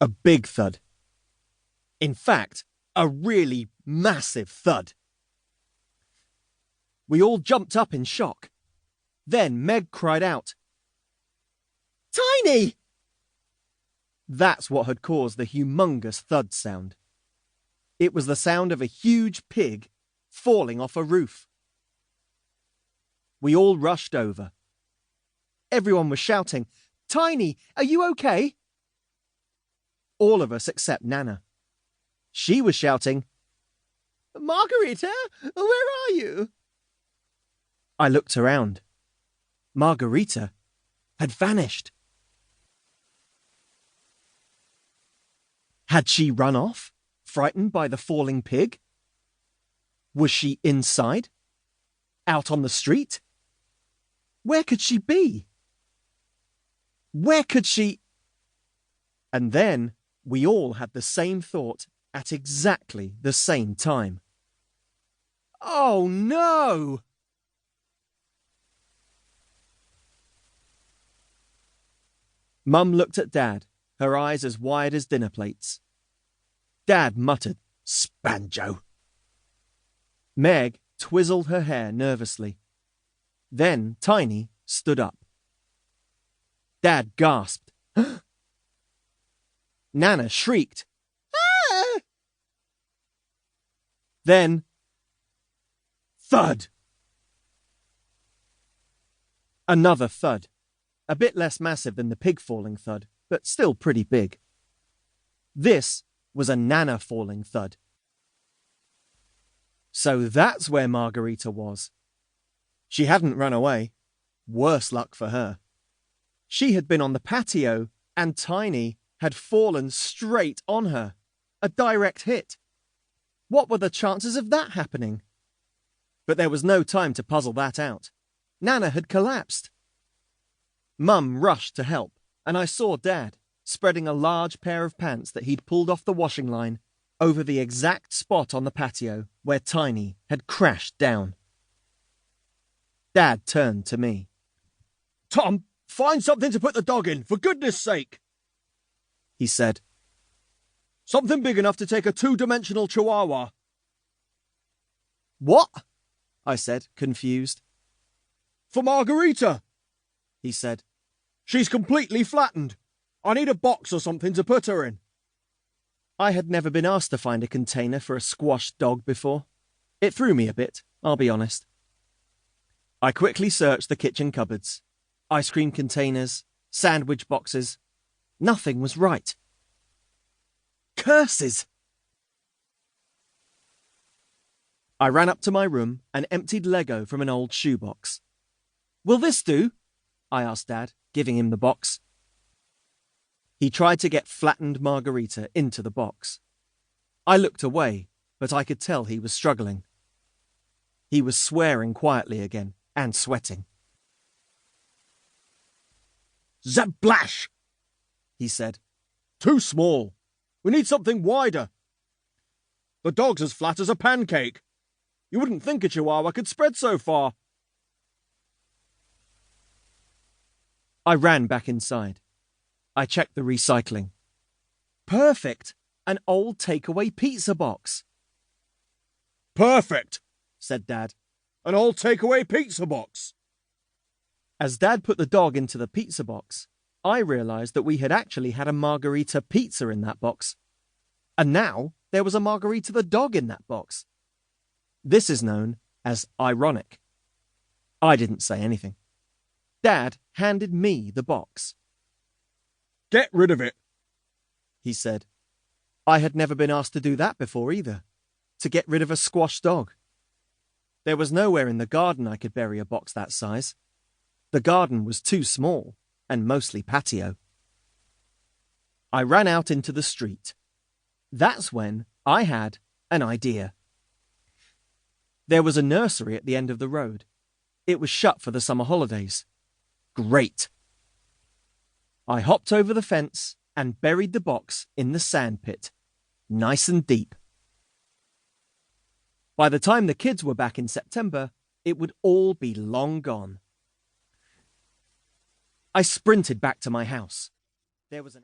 A big thud. In fact, a really massive thud. We all jumped up in shock. Then Meg cried out, "Tiny!" That's what had caused the humongous thud sound. It was the sound of a huge pig falling off a roof. We all rushed over. Everyone was shouting, "Tiny, are you okay?" All of us except Nana. She was shouting, "Margarita, where are you?" I looked around. Margarita had vanished. Had she run off, frightened by the falling pig? Was she inside? Out on the street? Where could she be? Where could she... And then we all had the same thought at exactly the same time. Oh no! Mum looked at Dad, her eyes as wide as dinner plates. Dad muttered, "Spanjo." Meg twizzled her hair nervously. Then Tiny stood up. Dad gasped. Nana shrieked. "Ah!" Then, thud! Another thud. A bit less massive than the pig falling thud, but still pretty big. This was a Nana falling thud. So that's where Margarita was. She hadn't run away. Worse luck for her. She had been on the patio, and Tiny had fallen straight on her. A direct hit. What were the chances of that happening? But there was no time to puzzle that out. Nana had collapsed. Mum rushed to help, and I saw Dad spreading a large pair of pants that he'd pulled off the washing line over the exact spot on the patio where Tiny had crashed down. Dad turned to me. "Tom, find something to put the dog in, for goodness sake," he said. "Something big enough to take a two-dimensional chihuahua." "What?" I said, confused. "For Margarita," he said. "She's completely flattened. I need a box or something to put her in." I had never been asked to find a container for a squashed dog before. It threw me a bit, I'll be honest. I quickly searched the kitchen cupboards. Ice cream containers, sandwich boxes. Nothing was right. Curses! I ran up to my room and emptied Lego from an old shoebox. "Will this do?" I asked Dad, giving him the box. He tried to get flattened Margarita into the box. I looked away, but I could tell he was struggling. He was swearing quietly again and sweating. "Zablash!" he said. "Too small. We need something wider. The dog's as flat as a pancake. You wouldn't think a chihuahua could spread so far." I ran back inside. I checked the recycling. Perfect! An old takeaway pizza box. "Perfect," said Dad. "An old takeaway pizza box." As Dad put the dog into the pizza box, I realized that we had actually had a Margarita pizza in that box. And now there was a Margarita the dog in that box. This is known as ironic. I didn't say anything. Dad handed me the box. "Get rid of it," he said. I had never been asked to do that before either, to get rid of a squashed dog. There was nowhere in the garden I could bury a box that size. The garden was too small and mostly patio. I ran out into the street. That's when I had an idea. There was a nursery at the end of the road. It was shut for the summer holidays. Great! I hopped over the fence and buried the box in the sand pit, nice and deep. By the time the kids were back in September, it would all be long gone. I sprinted back to my house. There was an